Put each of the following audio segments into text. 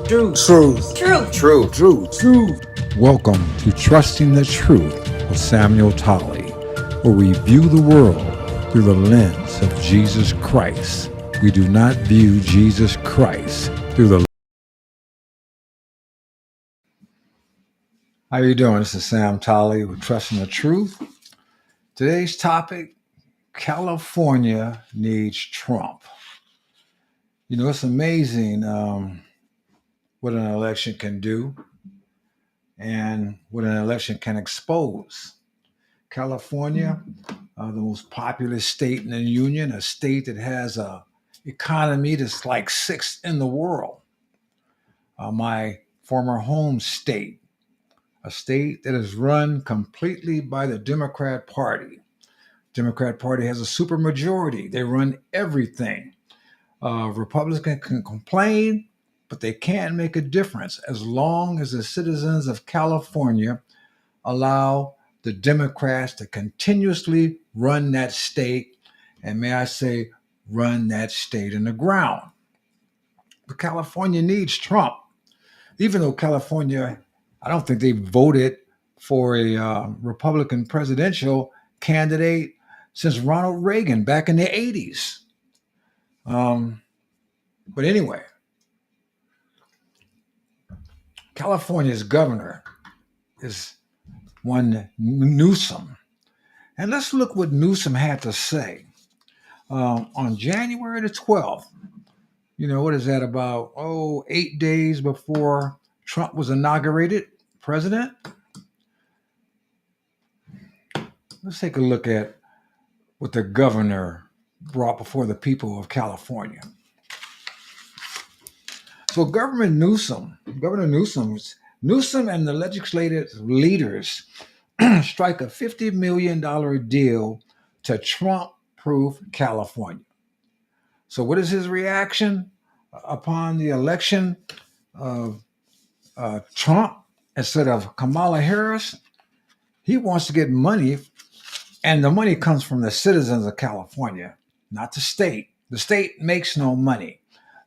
Truth. Truth. Truth. Welcome to Trusting the Truth with Samuel Tolley, where we view the world through the lens of Jesus Christ. We do not view Jesus Christ through the. How you doing? This is Sam Tolley with Trusting the Truth. Today's topic: California needs Trump. You know, it's amazing what an election can do and what an election can expose. California, the most populous state in the union, a state that has a economy that's like sixth in the world. My former home state, a state that is run completely by the Democrat Party. Democrat Party has a supermajority. They run everything. Republicans can complain, but they can't make a difference as long as the citizens of California allow the Democrats to continuously run that state, and may I say, run that state in the ground. But California needs Trump, even though California, I don't think they voted for a Republican presidential candidate since Ronald Reagan back in the 80s. But anyway, California's governor is one Newsom. And let's look what Newsom had to say. On January the 12th, you know, what is that about? 8 days before Trump was inaugurated president. Let's take a look at what the governor brought before the people of California. So Governor Newsom and the legislative leaders strike a $50 million deal to Trump-proof California. So what is his reaction upon the election of Trump instead of Kamala Harris? He wants to get money, and the money comes from the citizens of California, not the state. The state makes no money.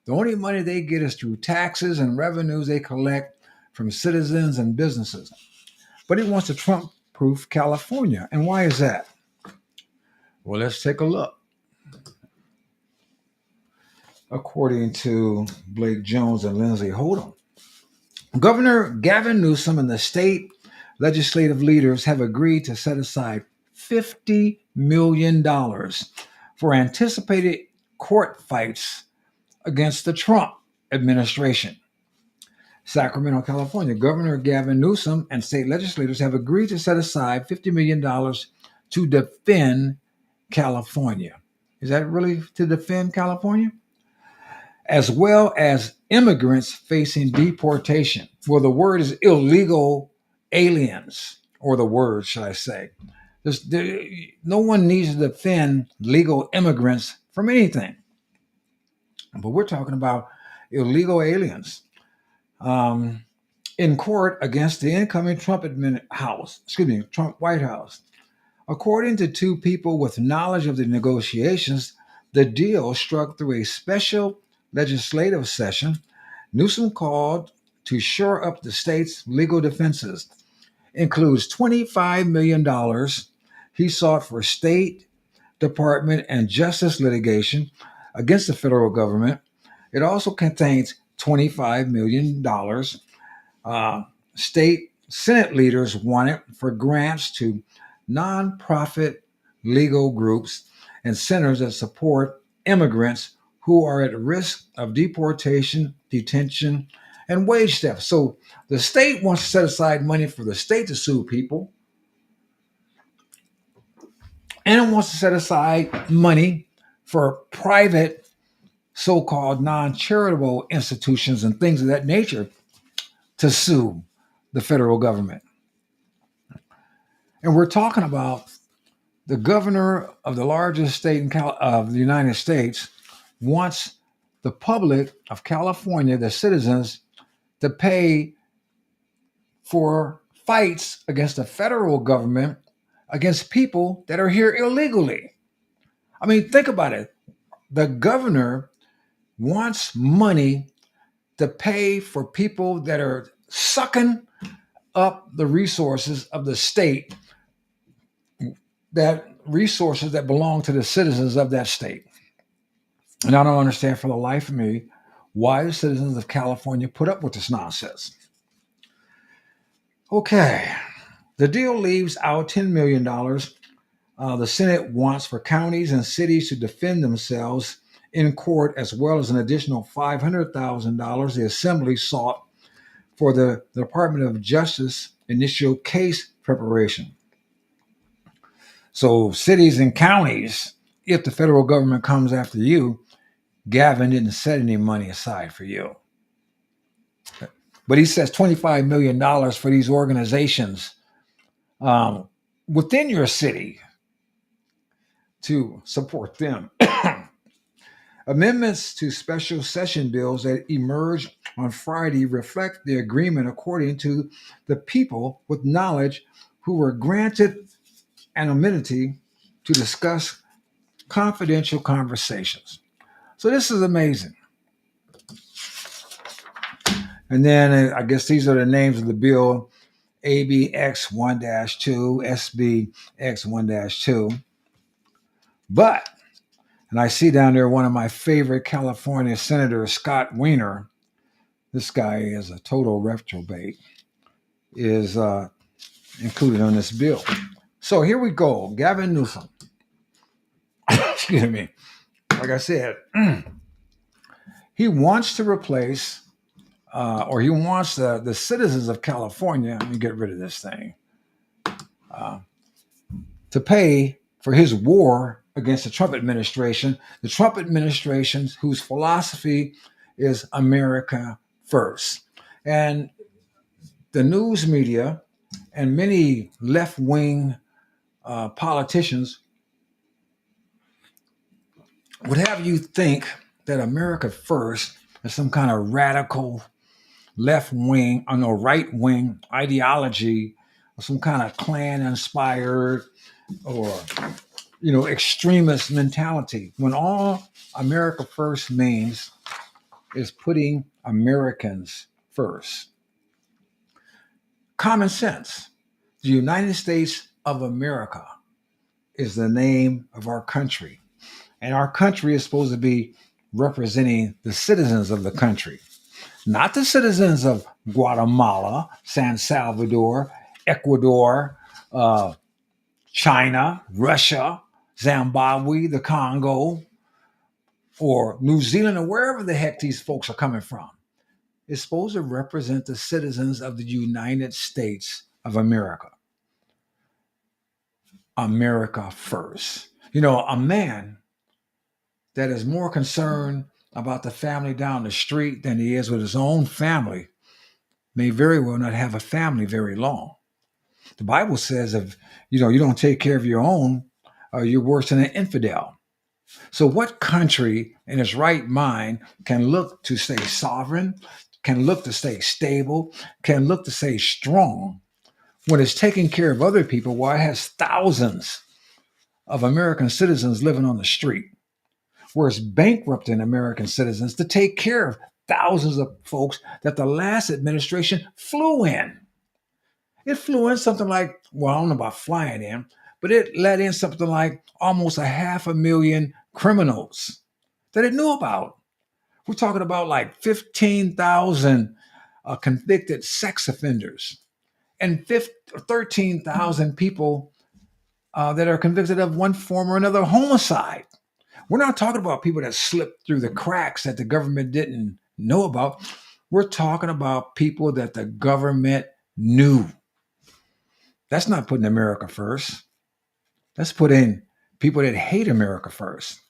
The only money they get is through taxes and revenues they collect from citizens and businesses. But he wants to Trump-proof California. And why is that? Well, let's take a look. According to Blake Jones and Lindsay Hold'em, Governor Gavin Newsom and the state legislative leaders have agreed to set aside $50 million for anticipated court fights against the Trump administration. Sacramento, California, Governor Gavin Newsom and state legislators have agreed to set aside $50 million to defend California. Is that really to defend California? As well as immigrants facing deportation. Well, the word is illegal aliens, or the word, should I say. No one needs to defend legal immigrants from anything. But we're talking about illegal aliens in court against the incoming Trump Trump White House. According to two people with knowledge of the negotiations, the deal struck through a special legislative session. Newsom called to shore up the state's legal defenses. Includes $25 million he sought for State Department and Justice litigation against the federal government. It also contains $25 million state Senate leaders wanted for grants to nonprofit legal groups and centers that support immigrants who are at risk of deportation, detention, and wage theft. So the state wants to set aside money for the state to sue people, and it wants to set aside money for private so-called non-charitable institutions and things of that nature to sue the federal government. And we're talking about the governor of the largest state of the United States wants the public of California, the citizens, to pay for fights against the federal government against people that are here illegally. I mean, think about it. The governor wants money to pay for people that are sucking up the resources of the state, that resources that belong to the citizens of that state. And I don't understand for the life of me why the citizens of California put up with this nonsense. Okay, the deal leaves out $10 million. The Senate wants for counties and cities to defend themselves in court, as well as an additional $500,000 the Assembly sought for the Department of Justice initial case preparation. So, cities and counties, if the federal government comes after you, Gavin didn't set any money aside for you. But he says $25 million for these organizations within your city to support them. Amendments to special session bills that emerged on Friday reflect the agreement according to the people with knowledge who were granted anonymity to discuss confidential conversations. So this is amazing. And then I guess these are the names of the bill: ABX 1-2, SBX 1-2. But, and I see down there one of my favorite California senators, Scott Wiener. This guy is a total reprobate, is included on this bill. So here we go. Gavin Newsom. Excuse me. Like I said, he wants to replace, or he wants the citizens of California, let me get rid of this thing, to pay for his war against the Trump administration, the Trump administration whose philosophy is America first. And the news media and many left-wing politicians would have you think that America first is some kind of radical left-wing or right-wing ideology, or some kind of Klan-inspired or extremist mentality, when all America first means is putting Americans first. Common sense. The United States of America is the name of our country. And our country is supposed to be representing the citizens of the country, not the citizens of Guatemala, San Salvador, Ecuador, China, Russia, Zimbabwe, the Congo, or New Zealand, or wherever the heck these folks are coming from. It's supposed to represent the citizens of the United States of America. America first. A man that is more concerned about the family down the street than he is with his own family may very well not have a family very long. The Bible says if you don't take care of your own, you're worse than an infidel. So what country in its right mind can look to stay sovereign, can look to stay stable, can look to stay strong when it's taking care of other people while it has thousands of American citizens living on the street, where it's bankrupting American citizens to take care of thousands of folks that the last administration flew in? It flew in something like, well, I don't know about flying in, but it let in something like almost 500,000 criminals that it knew about. We're talking about like 15,000 convicted sex offenders and 13,000 people that are convicted of one form or another homicide. We're not talking about people that slipped through the cracks that the government didn't know about. We're talking about people that the government knew. That's not putting America first. That's putting people that hate America first.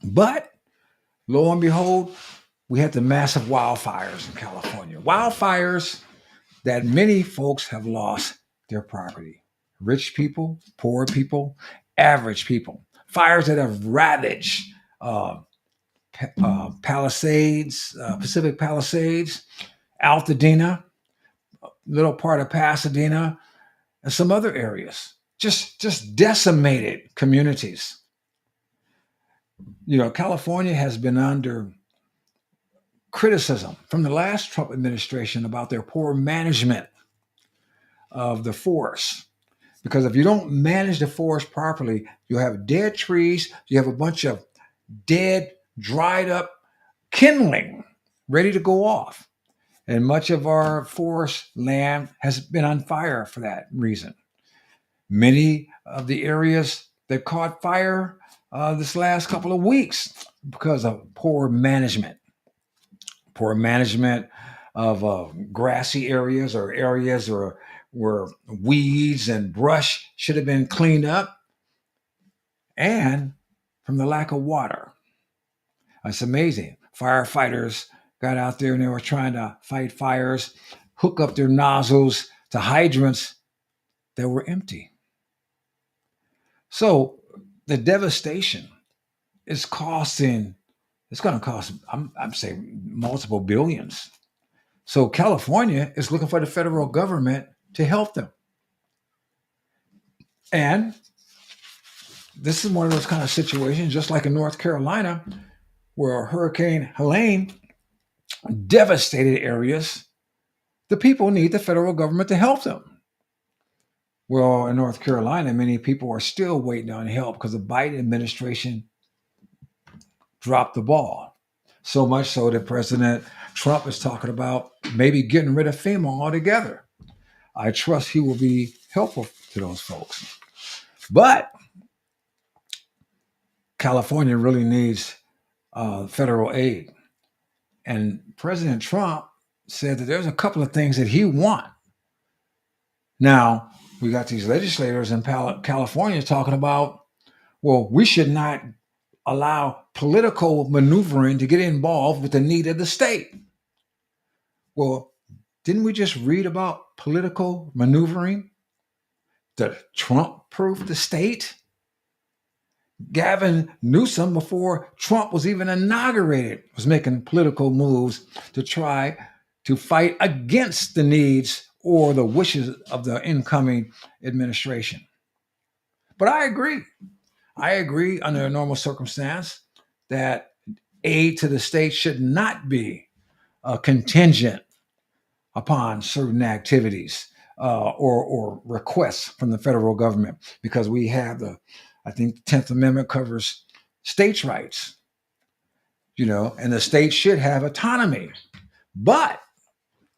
But lo and behold, we had the massive wildfires in California. Wildfires that many folks have lost their property. Rich people, poor people, average people. Fires that have ravaged Palisades, Pacific Palisades, Altadena, little part of Pasadena, and some other areas. Just decimated communities. California has been under criticism from the last Trump administration about their poor management of the forest. Because if you don't manage the forest properly, you have dead trees, you have a bunch of dead, dried up kindling ready to go off. And much of our forest land has been on fire for that reason. Many of the areas that caught fire this last couple of weeks because of poor management of grassy areas or areas where weeds and brush should have been cleaned up, and from the lack of water. It's amazing. Firefighters got out there and they were trying to fight fires, hook up their nozzles to hydrants that were empty. So the devastation is costing, it's going to cost, I'm saying multiple billions. So California is looking for the federal government to help them. And this is one of those kind of situations, just like in North Carolina, where Hurricane Helene devastated areas. The people need the federal government to help them. Well, in North Carolina, many people are still waiting on help because the Biden administration dropped the ball. So much so that President Trump is talking about maybe getting rid of FEMA altogether. I trust he will be helpful to those folks. But California really needs federal aid. And President Trump said that there's a couple of things that he wants. Now, we got these legislators in California talking about, well, we should not allow political maneuvering to get involved with the need of the state. Well, didn't we just read about political maneuvering? The Trump-proof the state? Gavin Newsom, before Trump was even inaugurated, was making political moves to try to fight against the needs or the wishes of the incoming administration. But I agree. I agree under a normal circumstance that aid to the state should not be contingent upon certain activities or requests from the federal government, because we have I think the 10th Amendment covers states' rights, and the state should have autonomy. But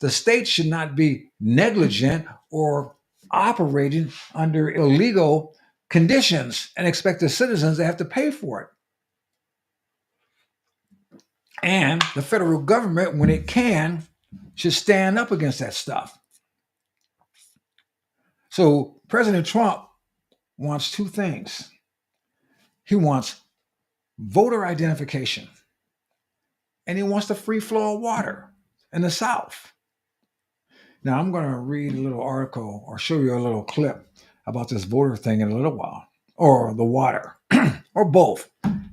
the state should not be negligent or operating under illegal conditions and expect the citizens to have to pay for it. And the federal government, when it can, should stand up against that stuff. So President Trump wants two things. He wants voter identification, and he wants the free flow of water in the South. Now, I'm going to read a little article or show you a little clip about this voter thing in a little while, or the water, or both.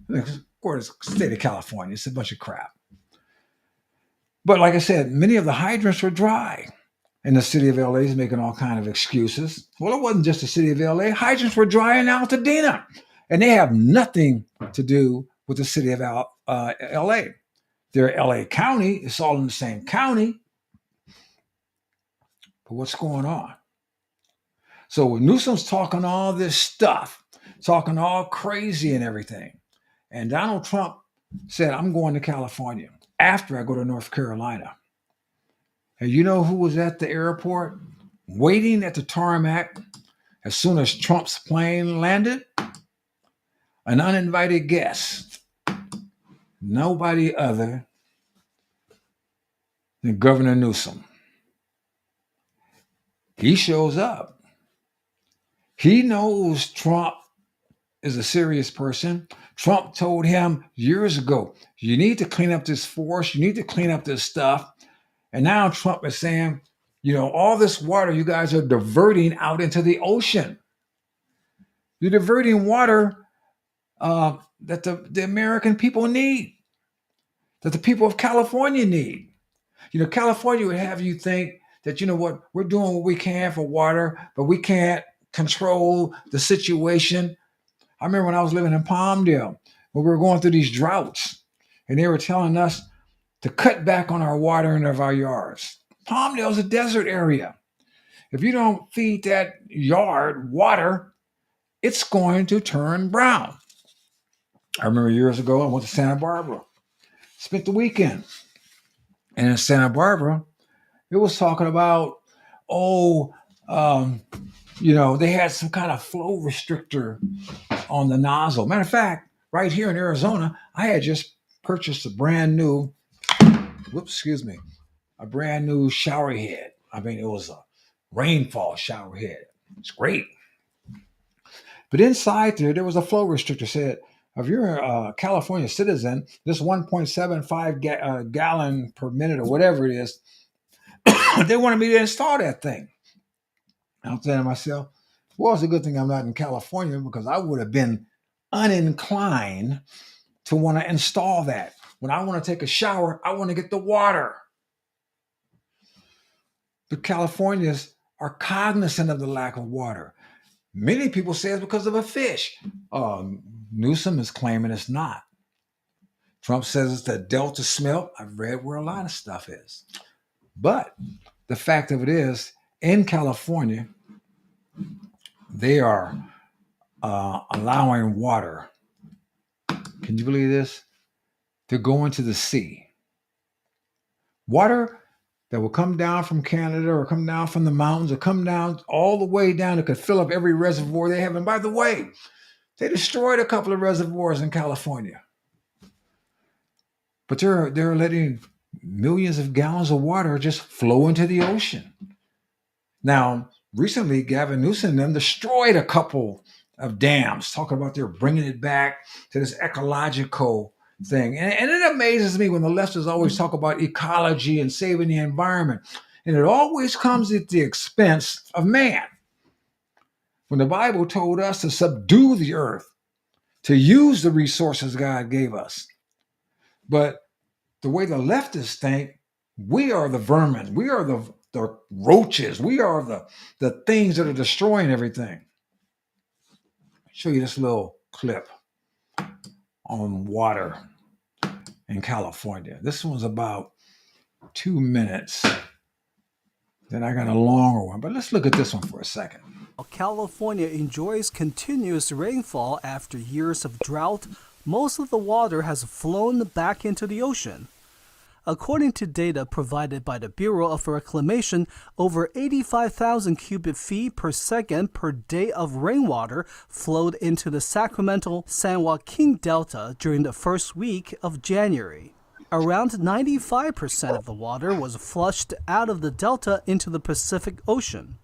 Of course, state of California, it's a bunch of crap. But like I said, many of the hydrants were dry. And the city of LA is making all kinds of excuses. Well, it wasn't just the city of LA. Hydrants were dry in Altadena. And they have nothing to do with the city of LA. They're LA County. It's all in the same county. But what's going on? So Newsom's talking all this stuff, talking all crazy and everything. And Donald Trump said, I'm going to California after I go to North Carolina. And you know who was at the airport waiting at the tarmac as soon as Trump's plane landed? An uninvited guest. Nobody other than Governor Newsom. He shows up. He knows Trump is a serious person. Trump told him years ago, you need to clean up this forest. You need to clean up this stuff. And now Trump is saying, all this water you guys are diverting out into the ocean. You're diverting water that the American people need, that the people of California need. California would have you think that, we're doing what we can for water, but we can't control the situation. I remember when I was living in Palmdale, when we were going through these droughts, and they were telling us to cut back on our watering of our yards. Palmdale is a desert area. If you don't feed that yard water, it's going to turn brown. I remember years ago, I went to Santa Barbara, spent the weekend. And in Santa Barbara, it was talking about, oh, um, they had some kind of flow restrictor on the nozzle. Matter of fact, right here in Arizona, I had just purchased a brand new, a brand new shower head. I mean, it was a rainfall shower head. It's great. But inside there was a flow restrictor. Said, if you're a California citizen, this 1.75 gallon per minute or whatever it is, they wanted me to install that thing. I'm saying to myself, well, it's a good thing I'm not in California because I would have been uninclined to want to install that. When I want to take a shower, I want to get the water. The Californians are cognizant of the lack of water. Many people say it's because of a fish. Newsom is claiming it's not. Trump says it's the Delta smelt. I've read where a lot of stuff is. But the fact of it is, in California, they are allowing water, can you believe this, to go into the sea. Water that will come down from Canada or come down from the mountains or come down all the way down. It could fill up every reservoir they have. And by the way, they destroyed a couple of reservoirs in California. But they're letting millions of gallons of water just flow into the ocean. Now, recently, Gavin Newsom and them destroyed a couple of dams, talking about they're bringing it back to this ecological thing. And it amazes me when the leftists always talk about ecology and saving the environment. And it always comes at the expense of man. When the Bible told us to subdue the earth, to use the resources God gave us. But the way the leftists think, we are the vermin. We are the roaches. We are the things that are destroying everything. I'll show you this little clip on water in California. This one's about 2 minutes. Then I got a longer one, but let's look at this one for a second. California enjoys continuous rainfall after years of drought. Most of the water has flown back into the ocean. According to data provided by the Bureau of Reclamation, over 85,000 cubic feet per second per day of rainwater flowed into the Sacramento-San Joaquin Delta during the first week of January. Around 95% of the water was flushed out of the delta into the Pacific Ocean,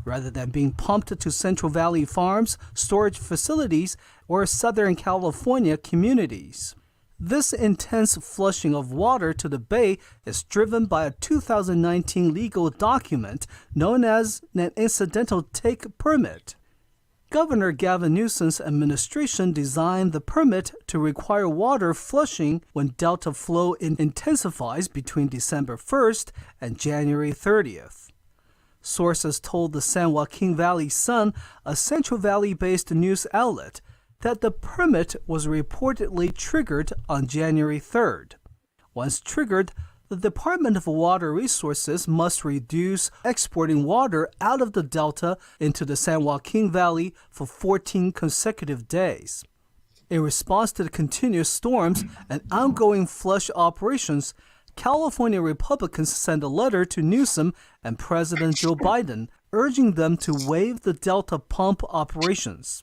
rather than being pumped to Central Valley farms, storage facilities, or Southern California communities. This intense flushing of water to the bay is driven by a 2019 legal document known as an incidental take permit. Governor Gavin Newsom's administration designed the permit to require water flushing when delta flow intensifies between December 1st and January 30th. Sources told the San Joaquin Valley Sun, a Central Valley-based news outlet, that the permit was reportedly triggered on January 3rd. Once triggered, the Department of Water Resources must reduce exporting water out of the delta into the San Joaquin Valley for 14 consecutive days. In response to the continuous storms and ongoing flush operations, California Republicans sent a letter to Newsom and President Joe Biden urging them to waive the delta pump operations.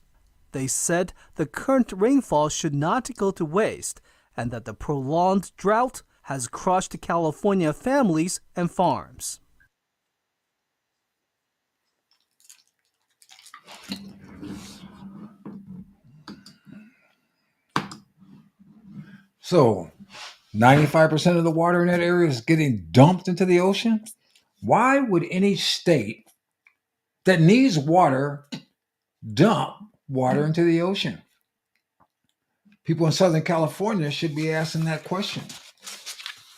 They said the current rainfall should not go to waste and that the prolonged drought has crushed California families and farms. So, 95% of the water in that area is getting dumped into the ocean? Why would any state that needs water dump water into the ocean? People in Southern California should be asking that question.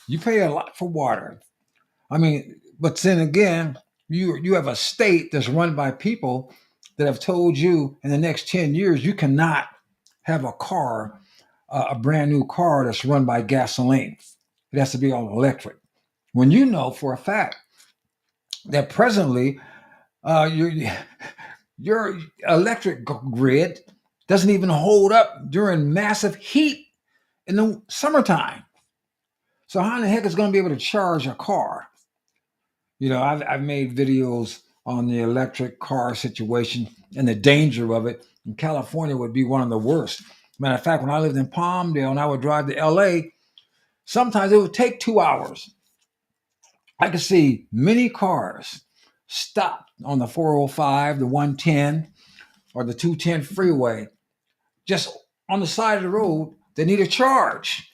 You pay a lot for water. I mean, but then again, you have a state that's run by people that have told you in the next 10 years you cannot have a car, a brand new car that's run by gasoline. It has to be all electric. When you know for a fact that presently your your electric grid doesn't even hold up during massive heat in the summertime. So how in the heck is going to be able to charge a car? I've made videos on the electric car situation and the danger of it. And California would be one of the worst. Matter of fact, when I lived in Palmdale and I would drive to LA, sometimes it would take 2 hours. I could see many cars stopped on the 405, the 110, or the 210 freeway, just on the side of the road. They need a charge,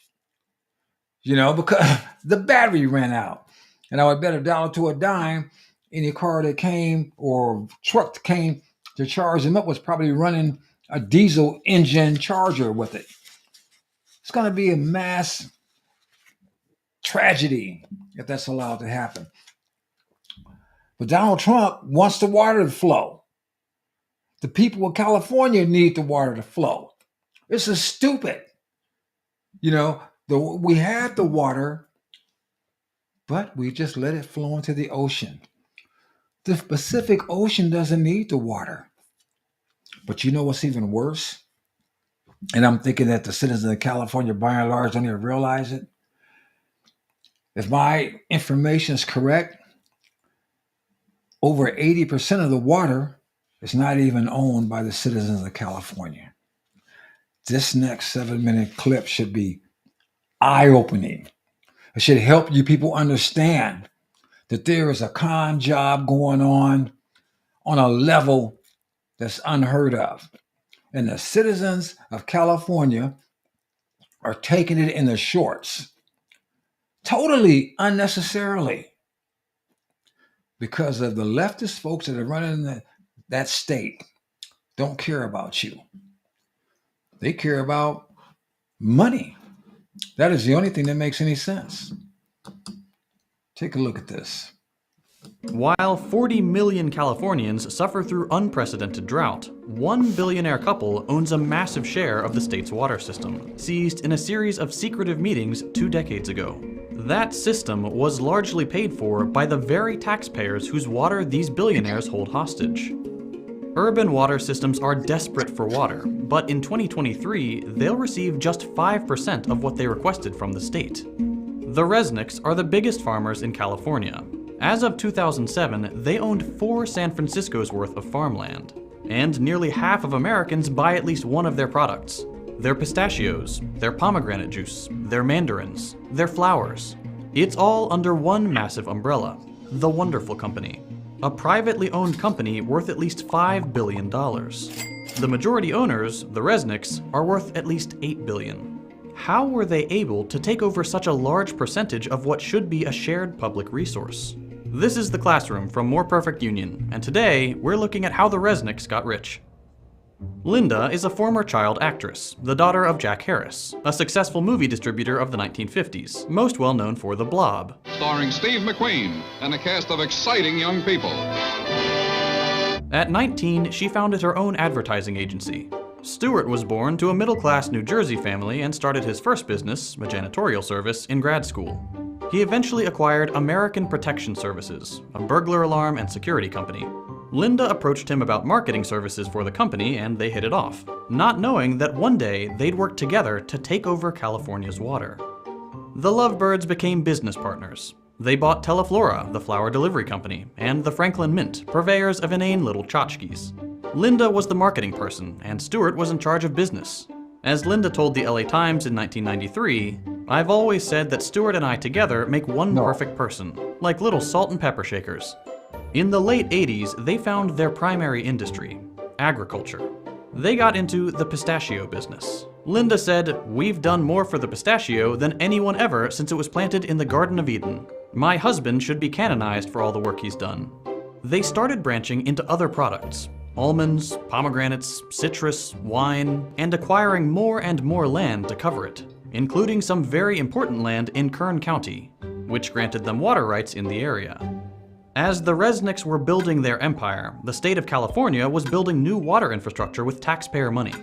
because the battery ran out. And I would bet $1 to a dime any car that came or truck that came to charge them up was probably running a diesel engine charger with it. It's going to be a mass tragedy if that's allowed to happen. But Donald Trump wants the water to flow. The people of California need the water to flow. This is stupid. We had the water, but we just let it flow into the ocean. The Pacific Ocean doesn't need the water. But you know what's even worse? And I'm thinking that the citizens of California, by and large, don't even realize it. If my information is correct, over 80% of the water is not even owned by the citizens of California. This next 7-minute clip should be eye-opening. It should help you people understand that there is a con job going on a level that's unheard of. And the citizens of California are taking it in the shorts, totally unnecessarily, because of the leftist folks that are running that state don't care about you. They care about money. That is the only thing that makes any sense. Take a look at this. While 40 million Californians suffer through unprecedented drought, one billionaire couple owns a massive share of the state's water system, seized in a series of secretive meetings 2 decades ago. That system was largely paid for by the very taxpayers whose water these billionaires hold hostage. Urban water systems are desperate for water, but in 2023, they'll receive just 5% of what they requested from the state. The Resnicks are the biggest farmers in California. As of 2007, they owned 4 San Francisco's worth of farmland, and nearly half of Americans buy at least one of their products. Their pistachios, their pomegranate juice, their mandarins, their flowers. It's all under one massive umbrella, the Wonderful Company, a privately owned company worth at least $5 billion. The majority owners, the Resnicks, are worth at least $8 billion. How were they able to take over such a large percentage of what should be a shared public resource? This is The Classroom from More Perfect Union, and today we're looking at how the Resnicks got rich. Linda is a former child actress, the daughter of Jack Harris, a successful movie distributor of the 1950s, most well known for The Blob. Starring Steve McQueen and a cast of exciting young people. At 19, she founded her own advertising agency. Stewart was born to a middle-class New Jersey family and started his first business, a janitorial service, in grad school. He eventually acquired American Protection Services, a burglar alarm and security company. Linda approached him about marketing services for the company, and they hit it off, not knowing that one day they'd work together to take over California's water. The Lovebirds became business partners. They bought Teleflora, the flower delivery company, and the Franklin Mint, purveyors of inane little tchotchkes. Linda was the marketing person, and Stewart was in charge of business. As Linda told the LA Times in 1993, "I've always said that Stewart and I together make one perfect person, like little salt and pepper shakers." In the late 80s, they found their primary industry, agriculture. They got into the pistachio business. Linda said, "We've done more for the pistachio than anyone ever since it was planted in the Garden of Eden. My husband should be canonized for all the work he's done." They started branching into other products, almonds, pomegranates, citrus, wine, and acquiring more and more land to cover it, including some very important land in Kern County, which granted them water rights in the area. As the Resnicks were building their empire, the state of California was building new water infrastructure with taxpayer money.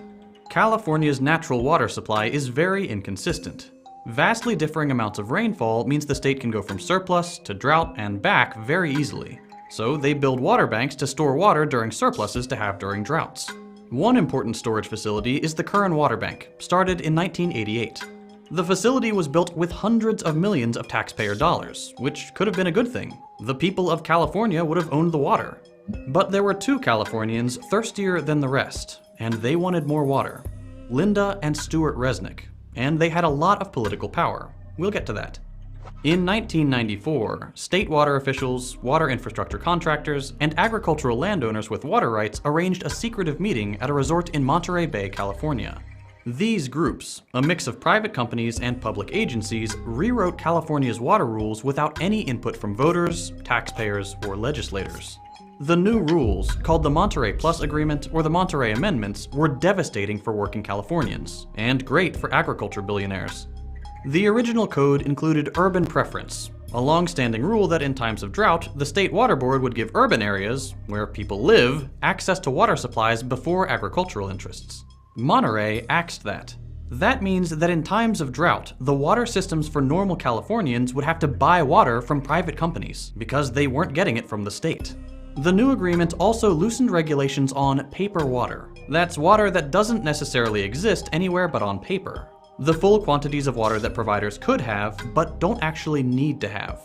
California's natural water supply is very inconsistent. Vastly differing amounts of rainfall means the state can go from surplus to drought and back very easily. So they build water banks to store water during surpluses to have during droughts. One important storage facility is the Curran Water Bank, started in 1988. The facility was built with hundreds of millions of taxpayer dollars, which could have been a good thing. The people of California would have owned the water. But there were two Californians thirstier than the rest, and they wanted more water. Linda and Stuart Resnick, and they had a lot of political power. We'll get to that. In 1994, state water officials, water infrastructure contractors, and agricultural landowners with water rights arranged a secretive meeting at a resort in Monterey Bay, California. These groups, a mix of private companies and public agencies, rewrote California's water rules without any input from voters, taxpayers, or legislators. The new rules, called the Monterey Plus Agreement or the Monterey Amendments, were devastating for working Californians, and great for agriculture billionaires. The original code included urban preference, a long-standing rule that in times of drought, the state water board would give urban areas, where people live, access to water supplies before agricultural interests. Monterey axed that. That means that in times of drought, the water systems for normal Californians would have to buy water from private companies, because they weren't getting it from the state. The new agreement also loosened regulations on paper water. That's water that doesn't necessarily exist anywhere but on paper. The full quantities of water that providers could have, but don't actually need to have.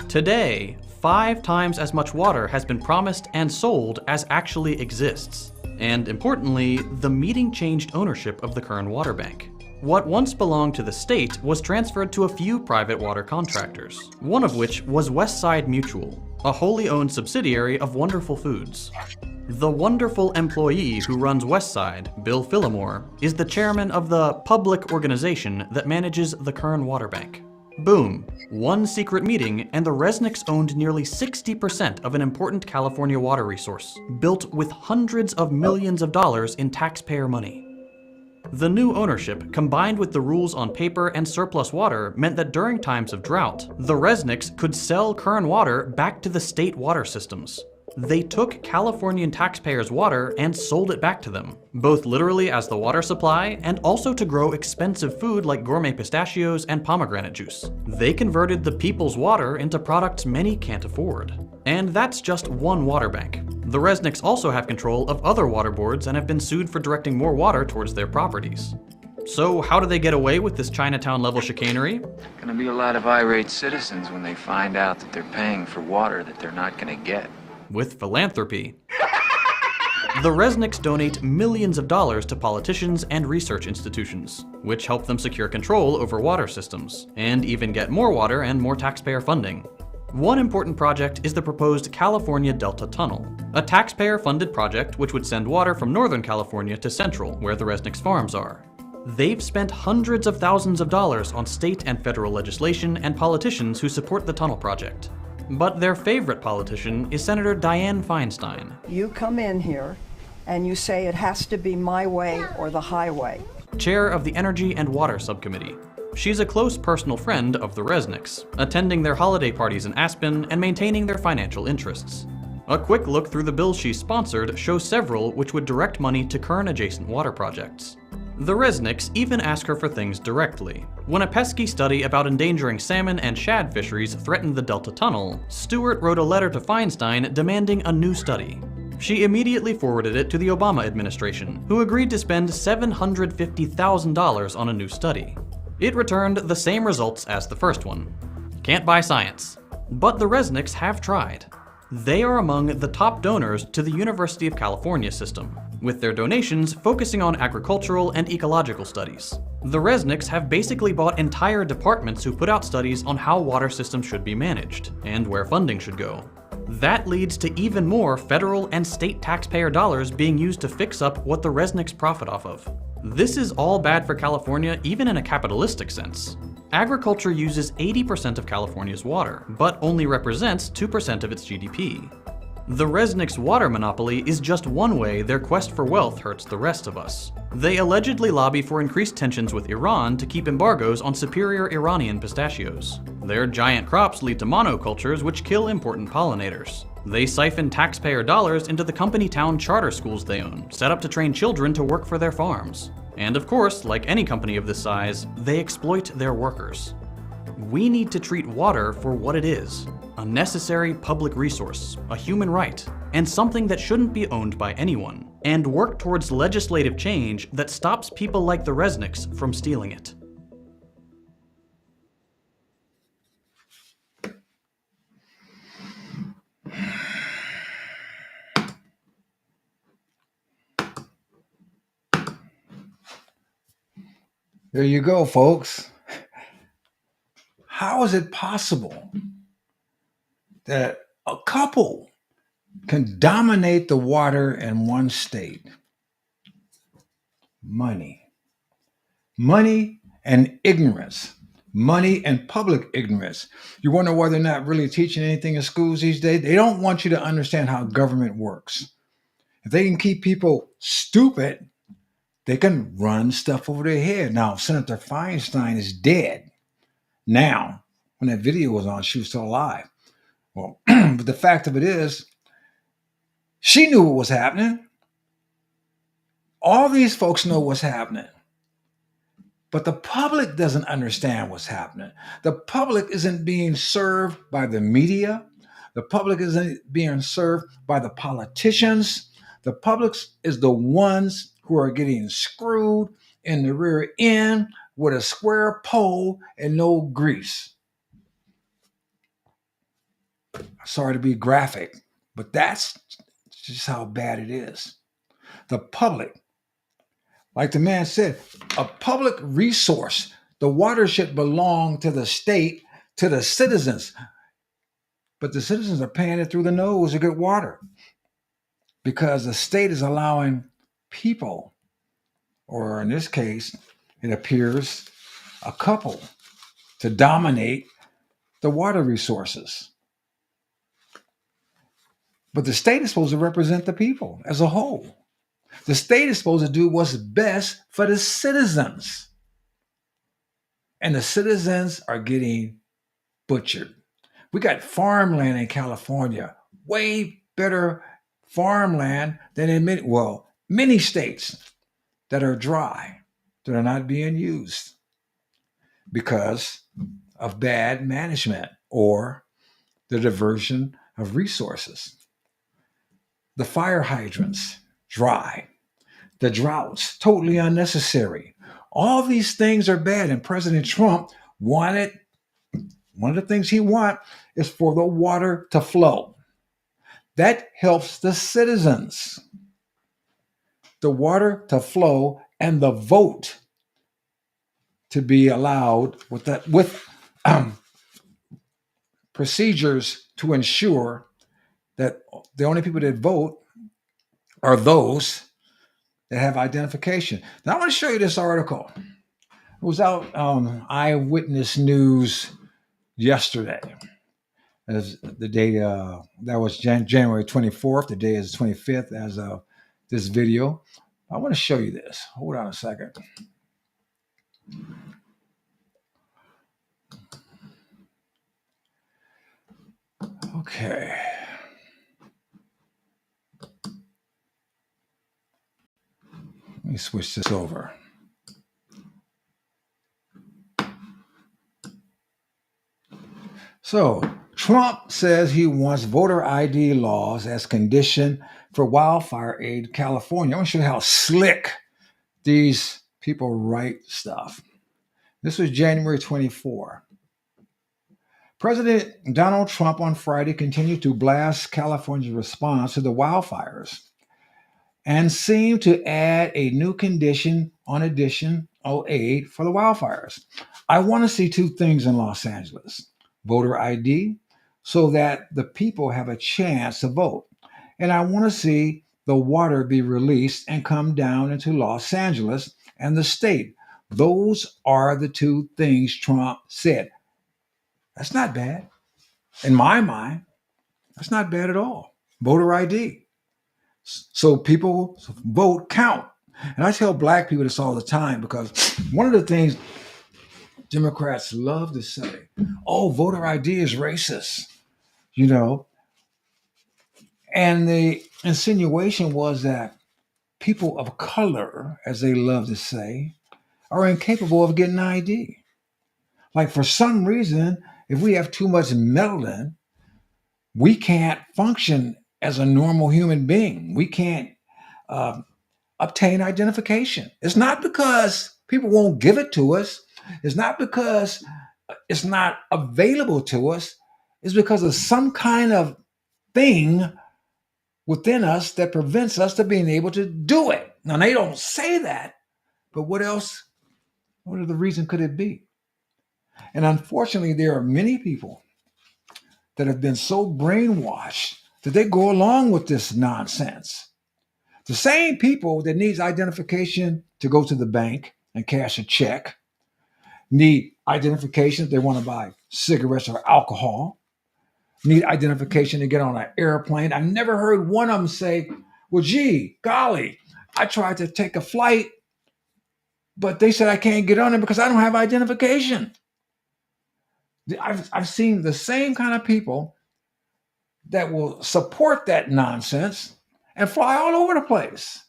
Today, 5 times as much water has been promised and sold as actually exists. And importantly, the meeting changed ownership of the Curran Water Bank. What once belonged to the state was transferred to a few private water contractors, one of which was Westside Mutual, a wholly owned subsidiary of Wonderful Foods. The wonderful employee who runs Westside, Bill Phillimore, is the chairman of the public organization that manages the Curran Water Bank. Boom, one secret meeting and the Resnicks owned nearly 60% of an important California water resource, built with hundreds of millions of dollars in taxpayer money. The new ownership, combined with the rules on paper and surplus water, meant that during times of drought, the Resnicks could sell Curran water back to the state water systems. They took Californian taxpayers' water and sold it back to them, both literally as the water supply and also to grow expensive food like gourmet pistachios and pomegranate juice. They converted the people's water into products many can't afford. And that's just one water bank. The Resnicks also have control of other water boards and have been sued for directing more water towards their properties. So how do they get away with this Chinatown-level chicanery? Gonna be a lot of irate citizens when they find out that they're paying for water that they're not gonna get. With philanthropy. The Resnicks donate millions of dollars to politicians and research institutions, which help them secure control over water systems, and even get more water and more taxpayer funding. One important project is the proposed California Delta Tunnel, a taxpayer-funded project which would send water from Northern California to Central, where the Resnicks farms are. They've spent hundreds of thousands of dollars on state and federal legislation and politicians who support the tunnel project. But their favorite politician is Senator Dianne Feinstein. You come in here and you say it has to be my way or the highway. Chair of the Energy and Water Subcommittee. She's a close personal friend of the Resnicks, attending their holiday parties in Aspen and maintaining their financial interests. A quick look through the bills she sponsored shows several which would direct money to Curran-adjacent water projects. The Resnicks even ask her for things directly. When a pesky study about endangering salmon and shad fisheries threatened the Delta Tunnel, Stewart wrote a letter to Feinstein demanding a new study. She immediately forwarded it to the Obama administration, who agreed to spend $750,000 on a new study. It returned the same results as the first one. Can't buy science. But the Resnicks have tried. They are among the top donors to the University of California system, with their donations focusing on agricultural and ecological studies. The Resnicks have basically bought entire departments who put out studies on how water systems should be managed, and where funding should go. That leads to even more federal and state taxpayer dollars being used to fix up what the Resnicks profit off of. This is all bad for California, even in a capitalistic sense. Agriculture uses 80% of California's water, but only represents 2% of its GDP. The Resnicks' water monopoly is just one way their quest for wealth hurts the rest of us. They allegedly lobby for increased tensions with Iran to keep embargoes on superior Iranian pistachios. Their giant crops lead to monocultures which kill important pollinators. They siphon taxpayer dollars into the company town charter schools they own, set up to train children to work for their farms. And of course, like any company of this size, they exploit their workers. We need to treat water for what it is: a necessary public resource, a human right, and something that shouldn't be owned by anyone, and work towards legislative change that stops people like the Resnicks from stealing it. There you go, folks. How is it possible that a couple can dominate the water in one state? Money. Money and ignorance. Money and public ignorance. You wonder why they're not really teaching anything in schools these days? They don't want you to understand how government works. If they can keep people stupid, they can run stuff over their head. Now, Senator Feinstein is dead. Now, when that video was on, she was still alive. Well, but the fact of it is, she knew what was happening. All these folks know what's happening. But the public doesn't understand what's happening. The public isn't being served by the media. The public isn't being served by the politicians. The public is the ones who are getting screwed in the rear end with a square pole and no grease. Sorry to be graphic, but that's just how bad it is. The public, like the man said, a public resource. The water should belong to the state, to the citizens. But the citizens are paying it through the nose to get water because the state is allowing people, or in this case, it appears a couple, to dominate the water resources. But the state is supposed to represent the people as a whole. The state is supposed to do what's best for the citizens. And the citizens are getting butchered. We got farmland in California, way better farmland than in many states that are dry, that are not being used because of bad management or the diversion of resources. The fire hydrants, dry. The droughts, totally unnecessary. All these things are bad. And President Trump wanted, one of the things he wants is for the water to flow. That helps the citizens. The water to flow and the vote to be allowed with procedures to ensure that the only people that vote are those that have identification. Now I want to show you this article. It was out on Eyewitness News yesterday. As the day that was January 24th. The day is 25th as of this video. I want to show you this. Hold on a second. Okay. Let me switch this over. So, Trump says he wants voter ID laws as condition for wildfire aid in California. I want to show you how slick these people write stuff. This was January 24. President Donald Trump on Friday continued to blast California's response to the wildfires and seemed to add a new condition on additional aid for the wildfires. I want to see two things in Los Angeles: voter ID, so that the people have a chance to vote. And I want to see the water be released and come down into Los Angeles and the state. Those are the two things Trump said. That's not bad. In my mind, that's not bad at all. Voter ID. So people vote count. And I tell black people this all the time because one of the things Democrats love to say, oh, voter ID is racist, you know. And the insinuation was that people of color, as they love to say, are incapable of getting ID. Like for some reason, if we have too much melanin, we can't function as a normal human being. We can't uh, obtain identification. It's not because people won't give it to us. It's not because it's not available to us. It's because of some kind of thing within us that prevents us to being able to do it. Now they don't say that, but what else? What other reason could it be? And unfortunately, there are many people that have been so brainwashed that they go along with this nonsense. The same people that needs identification to go to the bank and cash a check need identification if they want to buy cigarettes or alcohol, need identification to get on an airplane. I never heard one of them say, well, gee, golly, I tried to take a flight, but they said I can't get on it because I don't have identification. I've seen the same kind of people that will support that nonsense and fly all over the place,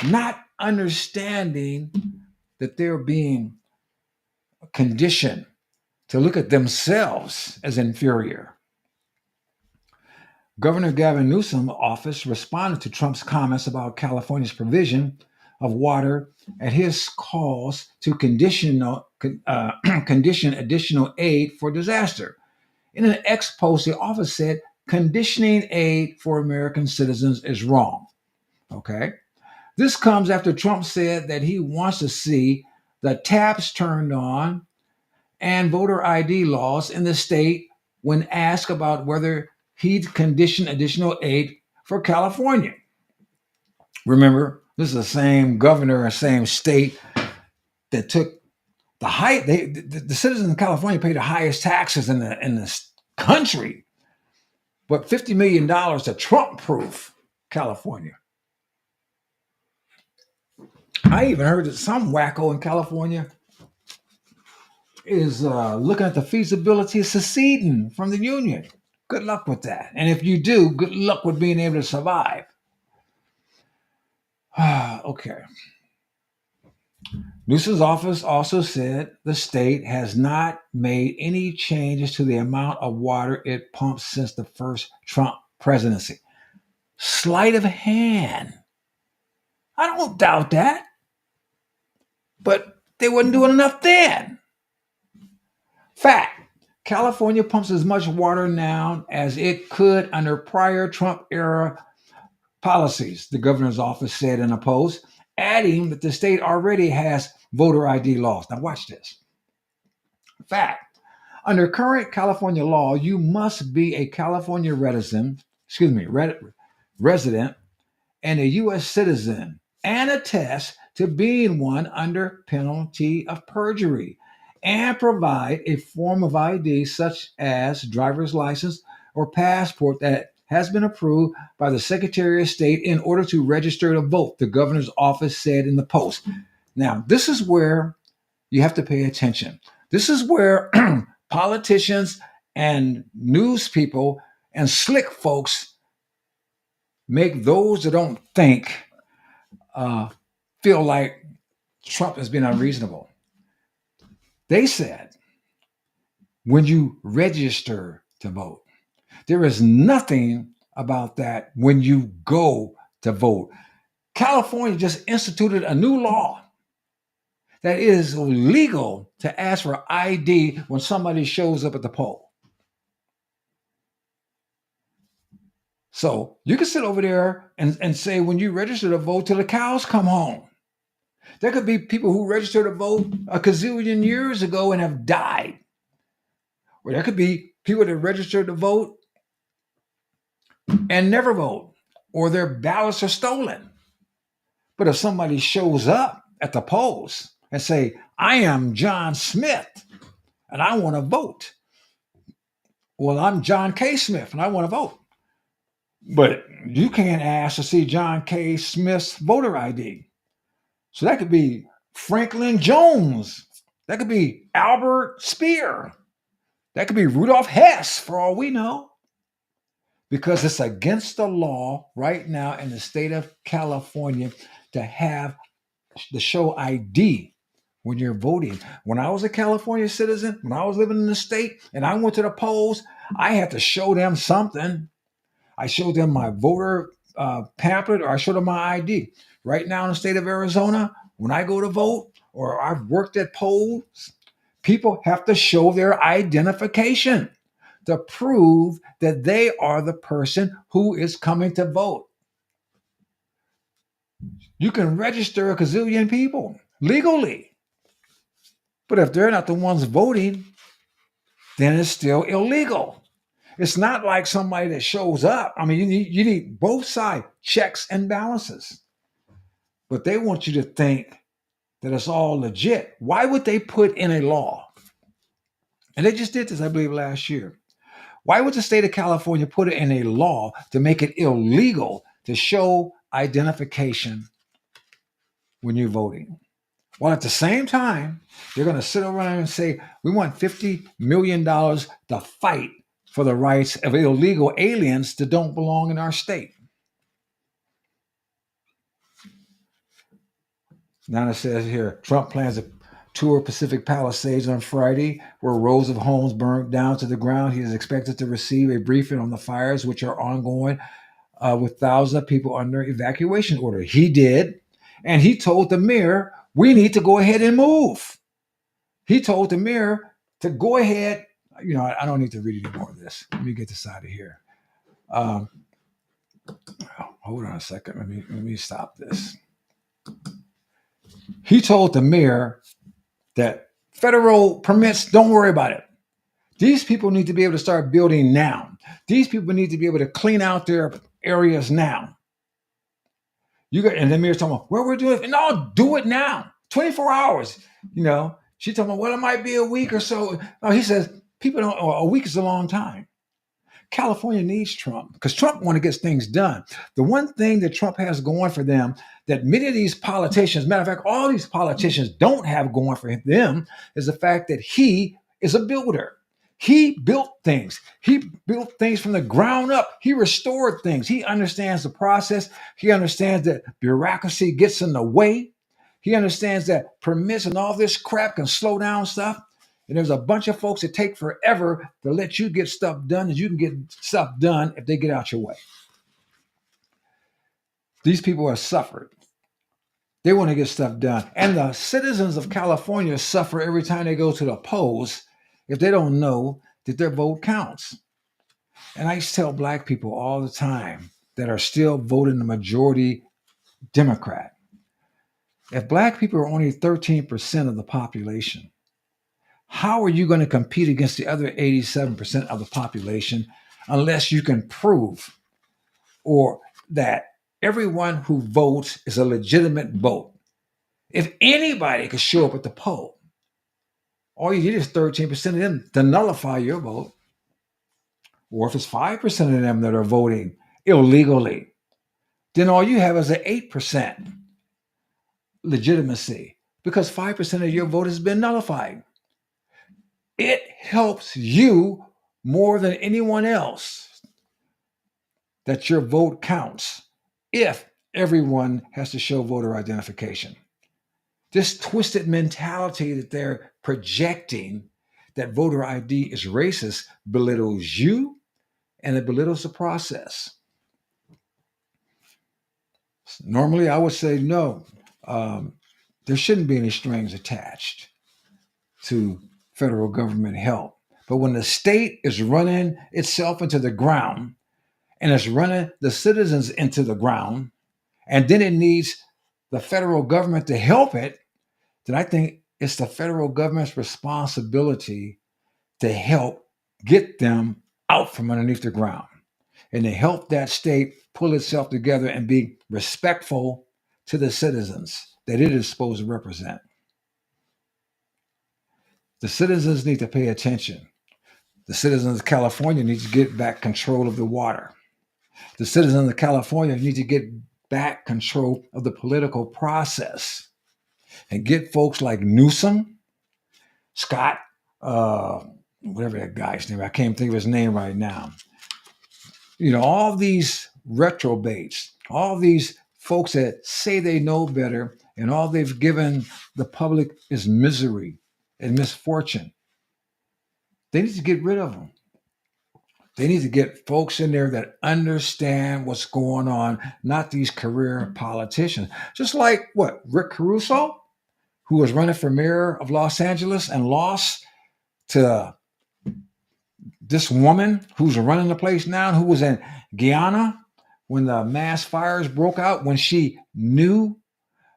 not understanding that they're being conditioned to look at themselves as inferior. Governor Gavin Newsom's office responded to Trump's comments about California's provision of water at his calls to condition additional aid for disaster. In an ex post, the office said conditioning aid for American citizens is wrong. Okay. This comes after Trump said that he wants to see the taps turned on and voter ID laws in the state when asked about whether he'd condition additional aid for California. Remember, this is the same governor and same state that took the citizens in California pay the highest taxes in the country, but $50 million to Trump-proof California. I even heard that some wacko in California is looking at the feasibility of seceding from the union. Good luck with that. And if you do, good luck with being able to survive. Okay. Newsom's office also said the state has not made any changes to the amount of water it pumps since the first Trump presidency. Sleight of hand. I don't doubt that. But they wasn't doing enough then. Fact, California pumps as much water now as it could under prior Trump era policies, the governor's office said in a post, adding that the state already has voter ID laws. Now watch this. Fact, under current California law, you must be a California resident and a U.S. citizen and attest to being one under penalty of perjury and provide a form of ID such as driver's license or passport that has been approved by the Secretary of State in order to register to vote, the governor's office said in the post. Now, this is where you have to pay attention. This is where politicians and news people and slick folks make those that don't think feel like Trump has been unreasonable. They said, when you register to vote, there is nothing about that when you go to vote. California just instituted a new law that it is illegal to ask for ID when somebody shows up at the poll. So you can sit over there and say, when you register to vote, till the cows come home. There could be people who registered to vote a gazillion years ago and have died. Or there could be people that registered to vote and never vote, or their ballots are stolen. But if somebody shows up at the polls and say, I am John Smith and I want to vote. Well, I'm John K. Smith and I want to vote. But you can't ask to see John K. Smith's voter ID. So that could be Franklin Jones. That could be Albert Speer. That could be Rudolph Hess, for all we know. because it's against the law right now in the state of California to have the show ID when you're voting. When I was a California citizen, when I was living in the state and I went to the polls, I had to show them something. I showed them my voter pamphlet or I showed them my ID. Right now in the state of Arizona, when I go to vote or I've worked at polls, people have to show their identification to prove that they are the person who is coming to vote. You can register a gazillion people legally, but if they're not the ones voting, then it's still illegal. It's not like somebody that shows up. I mean, you need both sides, checks and balances. But they want you to think that it's all legit. Why would they put in a law? And they just did this, I believe, last year. Why would the state of California put it in a law to make it illegal to show identification when you're voting? While at the same time, they're going to sit around and say, we want $50 million to fight for the rights of illegal aliens that don't belong in our state. Now it says here, Trump plans to tour Pacific Palisades on Friday, where rows of homes burned down to the ground. He is expected to receive a briefing on the fires, which are ongoing, with thousands of people under evacuation order. He did, and he told the mayor, we need to go ahead and move. He told the mayor to go ahead. You know, I don't need to read any more of this. Let me get this out of here. Hold on a second. Let me stop this. He told the mayor that federal permits, don't worry about it. These people need to be able to start building now. These people need to be able to clean out their areas now. And the mayor's talking about, well, we're doing it. No, do it now. 24 hours. You know, she's talking about, well, it might be a week or so. No, he says, people don't, a week is a long time. California needs Trump because Trump want to get things done. The one thing that Trump has going for them that many of these politicians, matter of fact, all these politicians don't have going for them is the fact that he is a builder. He built things. He built things from the ground up. He restored things. He understands the process. He understands that bureaucracy gets in the way. He understands that permits and all this crap can slow down stuff. And there's a bunch of folks that take forever to let you get stuff done, and you can get stuff done if they get out your way. These people have suffered. They want to get stuff done. And the citizens of California suffer every time they go to the polls if they don't know that their vote counts. And I used to tell black people all the time that are still voting the majority Democrat. If black people are only 13% of the population, how are you going to compete against the other 87% of the population unless you can prove or that everyone who votes is a legitimate vote? If anybody could show up at the poll, all you need is 13% of them to nullify your vote. Or if it's 5% of them that are voting illegally, then all you have is an 8% legitimacy because 5% of your vote has been nullified. It helps you more than anyone else that your vote counts if everyone has to show voter identification. This twisted mentality that they're projecting that voter ID is racist belittles you and it belittles the process. Normally, I would say no. There shouldn't be any strings attached to federal government help. But when the state is running itself into the ground and it's running the citizens into the ground, and then it needs the federal government to help it, then I think it's the federal government's responsibility to help get them out from underneath the ground and to help that state pull itself together and be respectful to the citizens that it is supposed to represent. The citizens need to pay attention. The citizens of California need to get back control of the water. The citizens of California need to get back control of the political process and get folks like Newsom, Scott, whatever that guy's name, I can't think of his name right now. All these retrobates, all these folks that say they know better, and all they've given the public is misery and misfortune. They need to get rid of them. They need to get folks in there that understand what's going on, not these career politicians. Just like what, Rick Caruso, who was running for mayor of Los Angeles and lost to this woman who's running the place now, who was in Guyana when the mass fires broke out, when she knew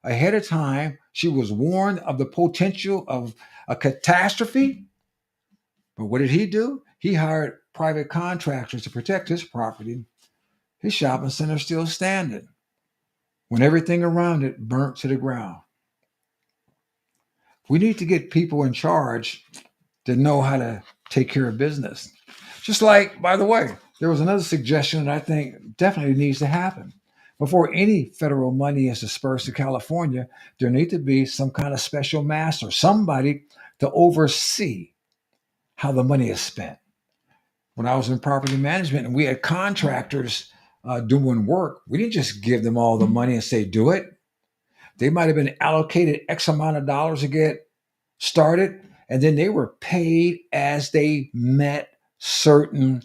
ahead of time, she was warned of the potential of a catastrophe. But what did he do? He hired private contractors to protect his property. His shopping center still standing when everything around it burnt to the ground. We need to get people in charge that know how to take care of business. Just like, by the way, there was another suggestion that I think definitely needs to happen. Before any federal money is dispersed to California, there needs to be some kind of special master, somebody to oversee how the money is spent. When I was in property management and we had contractors doing work, we didn't just give them all the money and say, do it. They might have been allocated X amount of dollars to get started, and then they were paid as they met certain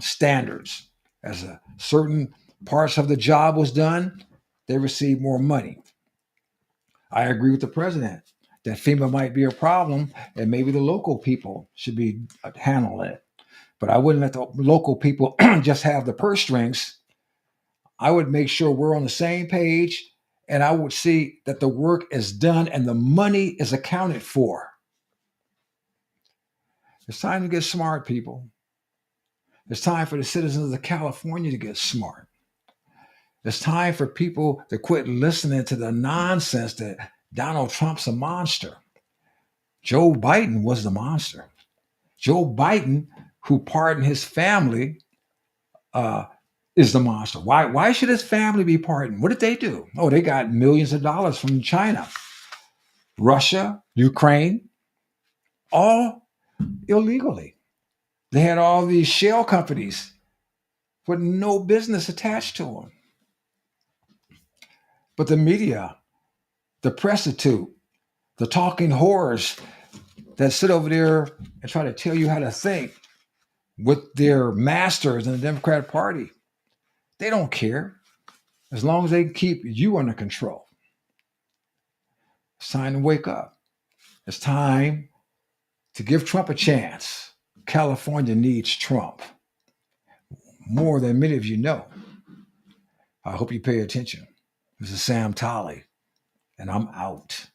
standards. As certain parts of the job was done, they received more money. I agree with the president that FEMA might be a problem, and maybe the local people should be handling it. But I wouldn't let the local people just have the purse strings. I would make sure we're on the same page, and I would see that the work is done and the money is accounted for. It's time to get smart, people. It's time for the citizens of California to get smart. It's time for people to quit listening to the nonsense that Donald Trump's a monster. Joe Biden was the monster. Joe Biden, who pardoned his family, is the monster. Why should his family be pardoned? What did they do? Oh, they got millions of dollars from China, Russia, Ukraine, all illegally. They had all these shell companies with no business attached to them. But the media, the prostitute, the talking whores that sit over there and try to tell you how to think with their masters in the Democratic Party, they don't care as long as they keep you under control. It's time to wake up. It's time to give Trump a chance. California needs Trump more than many of you know. I hope you pay attention. This is Sam Tolley, and I'm out.